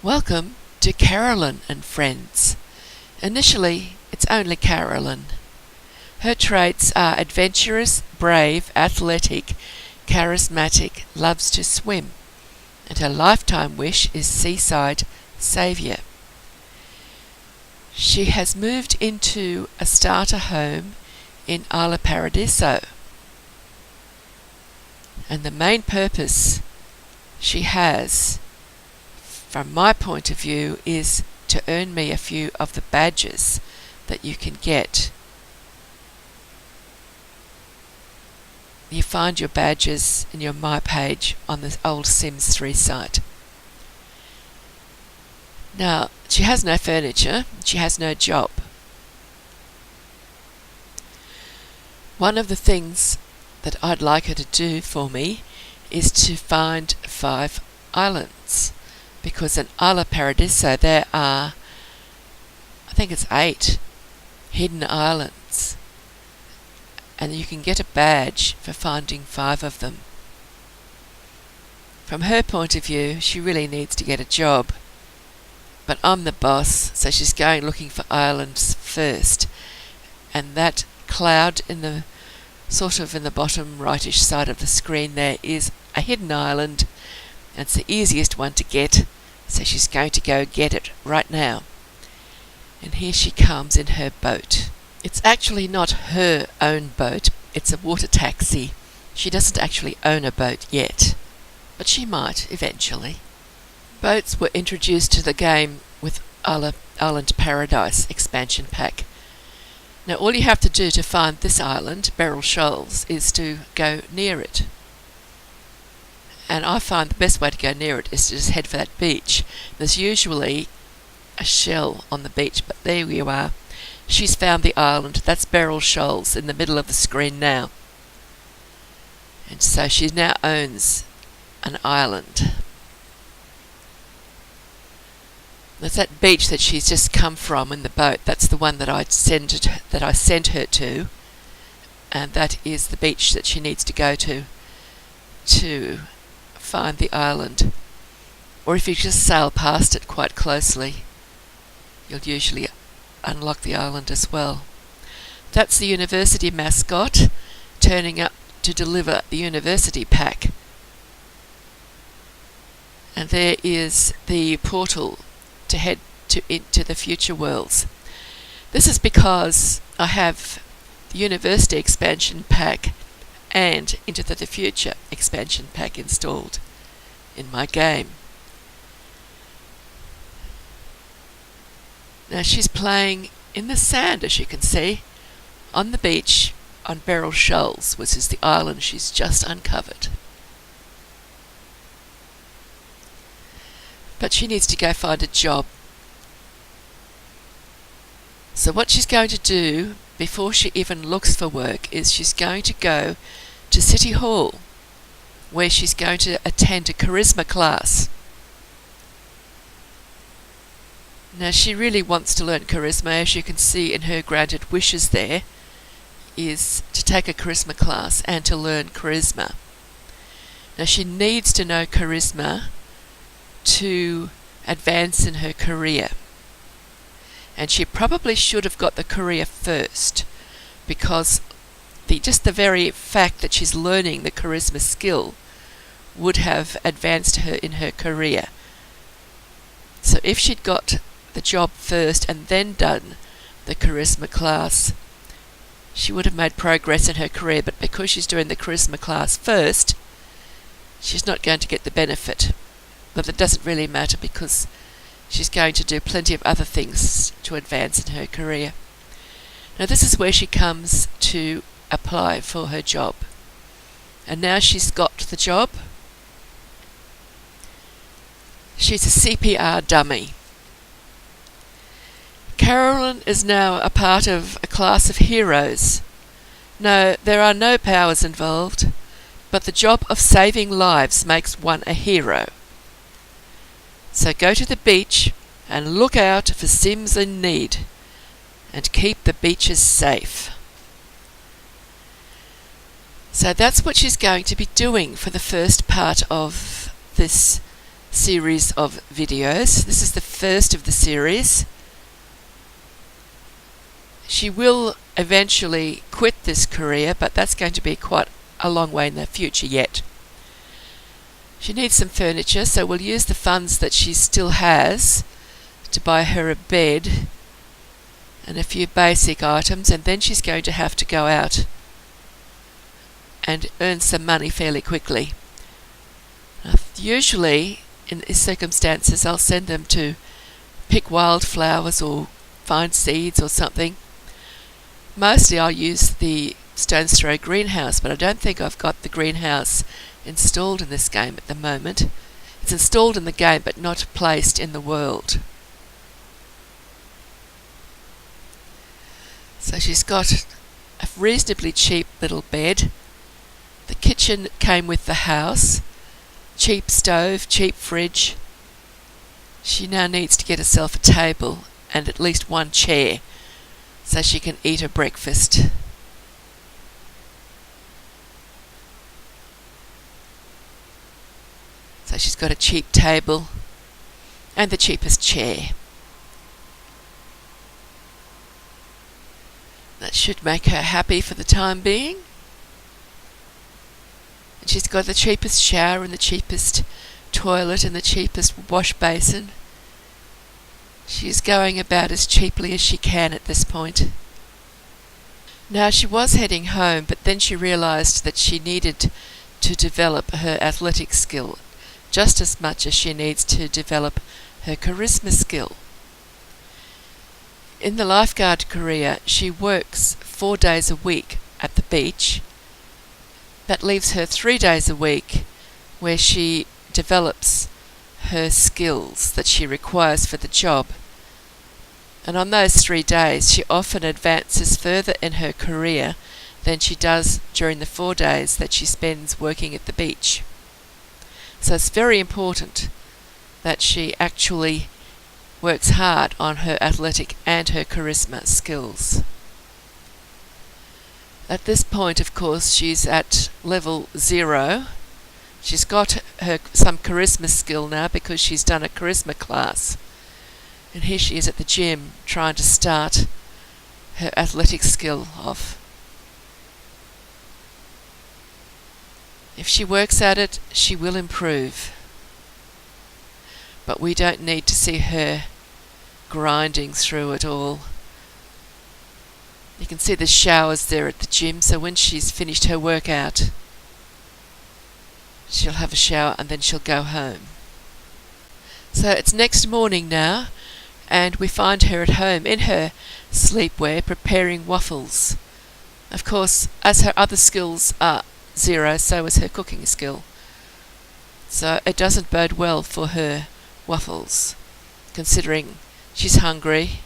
Welcome to Carolyn and Friends. Initially, it's only Carolyn. Her traits are adventurous, brave, athletic, charismatic, loves to swim, and her lifetime wish is Seaside Savior. She has moved into a starter home in Isla Paradiso, and the main purpose she has, from my point of view, is to earn me a few of the badges that you can get. You find your badges in your My page on the old Sims 3 site. Now, she has no furniture, she has no job. One of the things that I'd like her to do for me is to find 5 islands, because in Isla Paradiso there are, I think it's 8 hidden islands, and you can get a badge for finding 5 of them. From her point of view, she really needs to get a job, but I'm the boss, so she's going looking for islands first, and that cloud in the bottom rightish side of the screen there is a hidden island, and it's the easiest one to get, so she's going to go get it right now. And here she comes in her boat. It's actually not her own boat, it's a water taxi. She doesn't actually own a boat yet, but she might eventually. Boats were introduced to the game with Island Paradise expansion pack. Now all you have to do to find this island, Beryl Shoals, is to go near it. And I find the best way to go near it is to just head for that beach. There's usually a shell on the beach, but there you are. She's found the island. That's Beryl Shoals in the middle of the screen now. And so she now owns an island. There's that beach that she's just come from in the boat. That's the one that I sent her to, and that is the beach that she needs to go to find the island. Or if you just sail past it quite closely, you'll usually unlock the island as well. That's the university mascot turning up to deliver the university pack. And there is the portal to head into the future worlds. This is because I have the university expansion pack and Into the Future expansion pack installed in my game. Now she's playing in the sand, as you can see, on the beach on Beryl Shoals, which is the island she's just uncovered. But she needs to go find a job. So what she's going to do before she even looks for work is she's going to go to City Hall, where she's going to attend a charisma class. Now she really wants to learn charisma, as you can see in her granted wishes there, is to take a charisma class and to learn charisma. Now she needs to know charisma to advance in her career. And she probably should have got the career first, because the very fact that she's learning the charisma skill would have advanced her in her career. So if she'd got the job first and then done the charisma class, she would have made progress in her career. But because she's doing the charisma class first, she's not going to get the benefit. But that doesn't really matter, because she's going to do plenty of other things to advance in her career. Now this is where she comes to apply for her job. And now she's got the job. She's a CPR dummy. Carolyn is now a part of a class of heroes. No, there are no powers involved, but the job of saving lives makes one a hero. So go to the beach and look out for Sims in need, and keep the beaches safe. So that's what she's going to be doing for the first part of this series of videos. This is the first of the series. She will eventually quit this career, but that's going to be quite a long way in the future yet. She needs some furniture, so we'll use the funds that she still has to buy her a bed and a few basic items, and then she's going to have to go out and earn some money fairly quickly. Usually, in these circumstances, I'll send them to pick wildflowers or find seeds or something. Mostly I'll use the stone's throw greenhouse, but I don't think I've got the greenhouse installed in this game at the moment. It's installed in the game but not placed in the world. So she's got a reasonably cheap little bed. The kitchen came with the house. Cheap stove, cheap fridge. She now needs to get herself a table and at least one chair so she can eat her breakfast. So she's got a cheap table and the cheapest chair. That should make her happy for the time being. And she's got the cheapest shower and the cheapest toilet and the cheapest wash basin. She's going about as cheaply as she can at this point. Now she was heading home, but then she realised that she needed to develop her athletic skill just as much as she needs to develop her charisma skill. In the lifeguard career, she works 4 days a week at the beach. That leaves her 3 days a week where she develops her skills that she requires for the job. And on those 3 days, she often advances further in her career than she does during the 4 days that she spends working at the beach. So it's very important that she actually works hard on her athletic and her charisma skills. At this point, of course, she's at level 0. She's got some charisma skill now because she's done a charisma class. And here she is at the gym trying to start her athletic skill off. If she works at it, she will improve. But we don't need to see her grinding through it all. You can see the showers there at the gym, so when she's finished her workout, she'll have a shower and then she'll go home. So it's next morning now, and we find her at home in her sleepwear preparing waffles. Of course, as her other skills are 0, so is her cooking skill. So it doesn't bode well for her waffles, considering she's hungry.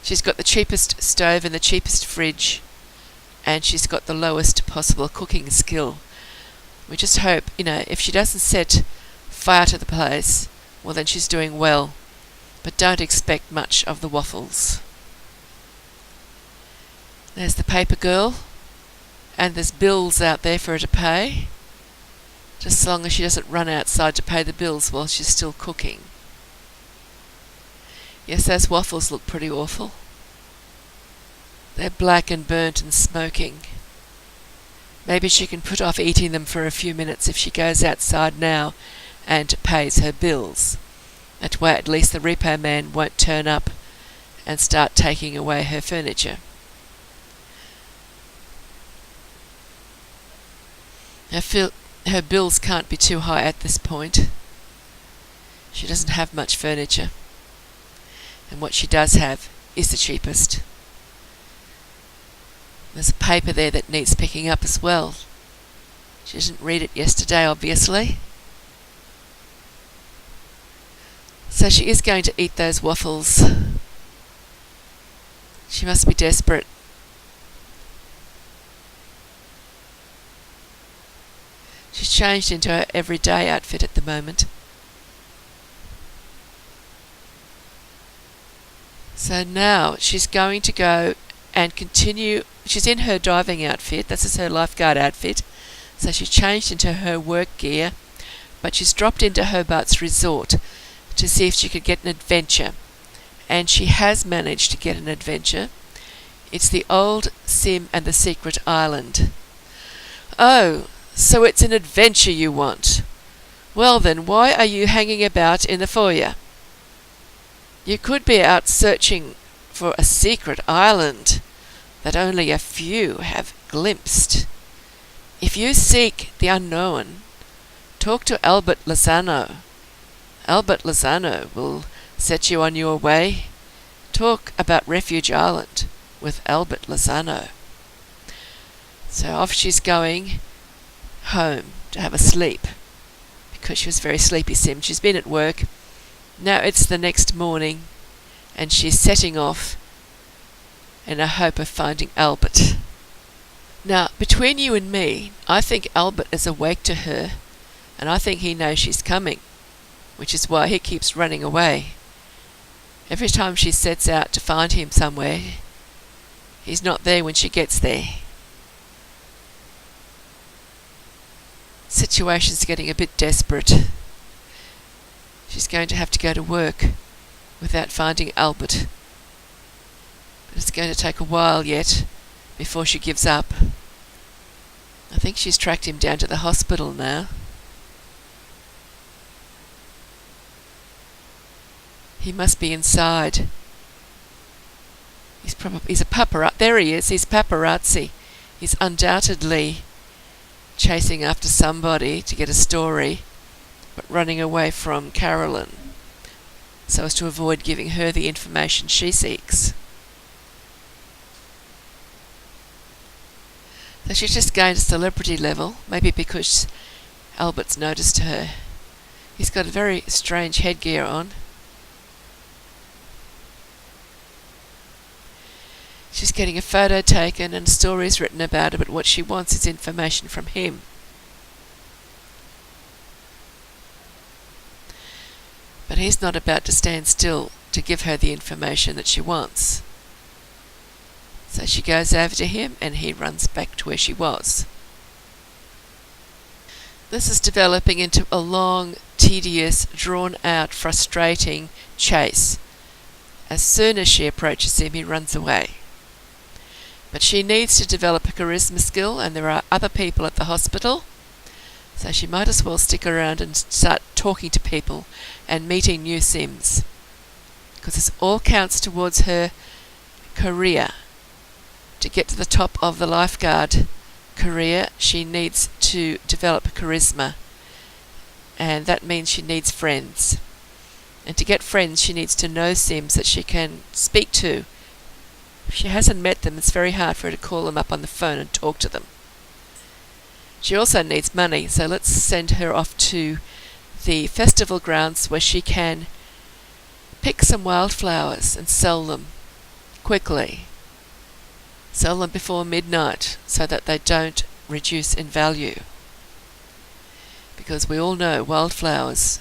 She's got the cheapest stove and the cheapest fridge, and she's got the lowest possible cooking skill. We just hope, if she doesn't set fire to the place, well then she's doing well, but don't expect much of the waffles. There's the paper girl, and there's bills out there for her to pay, just as long as she doesn't run outside to pay the bills while she's still cooking. Yes, those waffles look pretty awful. They're black and burnt and smoking. Maybe she can put off eating them for a few minutes if she goes outside now and pays her bills. That way at least the repo man won't turn up and start taking away her furniture. Her bills can't be too high at this point. She doesn't have much furniture, and what she does have is the cheapest. There's a paper there that needs picking up as well. She didn't read it yesterday, obviously. So she is going to eat those waffles. She must be desperate. She's changed into her everyday outfit at the moment. So now she's going to go and continue. She's in her diving outfit. This is her lifeguard outfit. So she's changed into her work gear but she's dropped into Hobart's resort to see if she could get an adventure. And she has managed to get an adventure. It's the old Sim and the Secret Island. Oh, so it's an adventure you want. Well then, why are you hanging about in the foyer? You could be out searching for a secret island that only a few have glimpsed. If you seek the unknown, talk to Albert Lozano. Albert Lozano will set you on your way. Talk about Refuge Island with Albert Lozano. So off she's going home to have a sleep, because she was very sleepy, Sim. She's been at work. Now it's the next morning, and she's setting off in a hope of finding Albert. Now, between you and me, I think Albert is awake to her, and I think he knows she's coming, which is why he keeps running away. Every time she sets out to find him somewhere, he's not there when she gets there. Situation's getting a bit desperate. She's going to have to go to work without finding Albert. But it's going to take a while yet before she gives up. I think she's tracked him down to the hospital now. He must be inside. He's a paparazzi. There he is. He's paparazzi. He's undoubtedly chasing after somebody to get a story, but running away from Carolyn so as to avoid giving her the information she seeks. So she's just gained a celebrity level, maybe because Albert's noticed her. He's got a very strange headgear on. She's getting a photo taken and stories written about her, but what she wants is information from him. But he's not about to stand still to give her the information that she wants. So she goes over to him and he runs back to where she was. This is developing into a long, tedious, drawn-out, frustrating chase. As soon as she approaches him, he runs away. But she needs to develop a charisma skill, and there are other people at the hospital, so she might as well stick around and start talking to people and meeting new Sims, because this all counts towards her career. To get to the top of the lifeguard career, she needs to develop charisma, and that means she needs friends. And to get friends, she needs to know Sims that she can speak to. If she hasn't met them, it's very hard for her to call them up on the phone and talk to them. She also needs money, so let's send her off to the festival grounds where she can pick some wildflowers and sell them quickly. Sell them before midnight so that they don't reduce in value. Because we all know wildflowers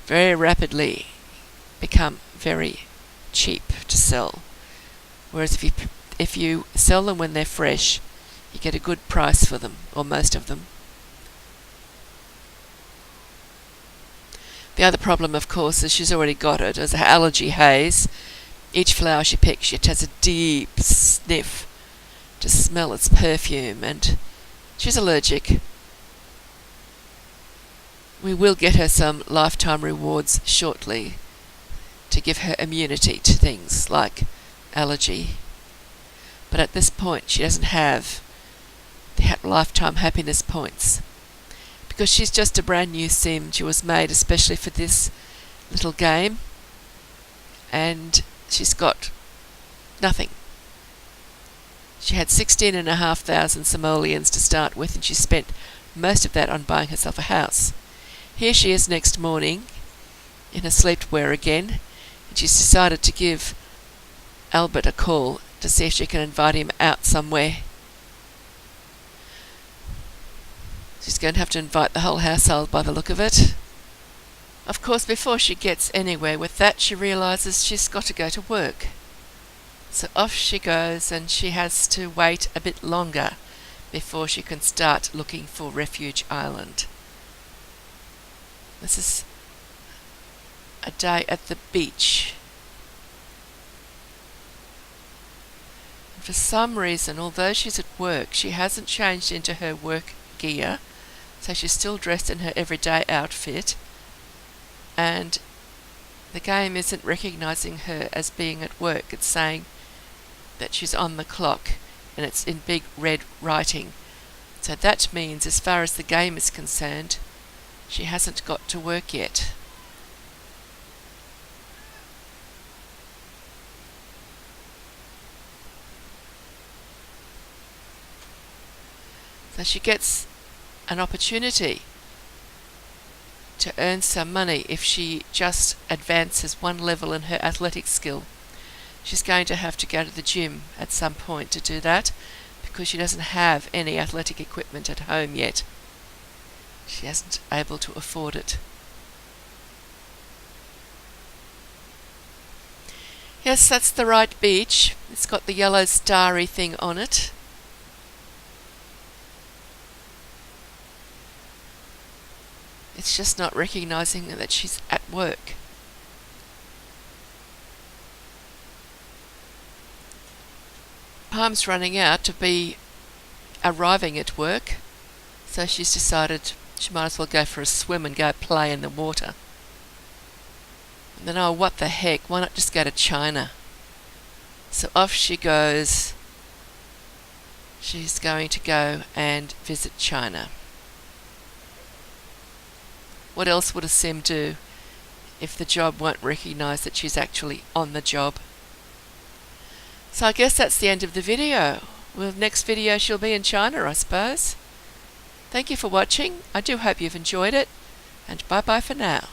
very rapidly become very cheap to sell. Whereas if you sell them when they're fresh, you get a good price for them, or most of them. The other problem, of course, is she's already got it as an allergy haze. Each flower she picks, she has a deep sniff to smell its perfume, and she's allergic. We will get her some lifetime rewards shortly to give her immunity to things like allergy. But at this point, she doesn't have the lifetime happiness points, because she's just a brand new sim. She was made especially for this little game, and she's got nothing. She had 16,500 simoleons to start with, and she spent most of that on buying herself a house. Here she is next morning in her sleepwear again, and she's decided to give Albert a call to see if she can invite him out somewhere. She's going to have to invite the whole household by the look of it. Of course, before she gets anywhere with that, she realises she's got to go to work. So off she goes, and she has to wait a bit longer before she can start looking for Refuge Island. This is a day at the beach. And for some reason, although she's at work, she hasn't changed into her work gear, so she's still dressed in her everyday outfit, and the game isn't recognising her as being at work. It's saying that she's on the clock, and it's in big red writing. So that means, as far as the game is concerned, she hasn't got to work yet. So she gets an opportunity to earn some money if she just advances one level in her athletic skill. She's going to have to go to the gym at some point to do that, because she doesn't have any athletic equipment at home yet. She isn't able to afford it. Yes, that's the right beach. It's got the yellow starry thing on it. It's just not recognising that she's at work. Time's running out to be arriving at work, so she's decided she might as well go for a swim and go play in the water. And then, oh, what the heck, why not just go to China? So off she goes. She's going to go and visit China. What else would a sim do if the job won't recognise that she's actually on the job? So I guess that's the end of the video. Well, next video she'll be in China, I suppose. Thank you for watching. I do hope you've enjoyed it, and bye-bye for now.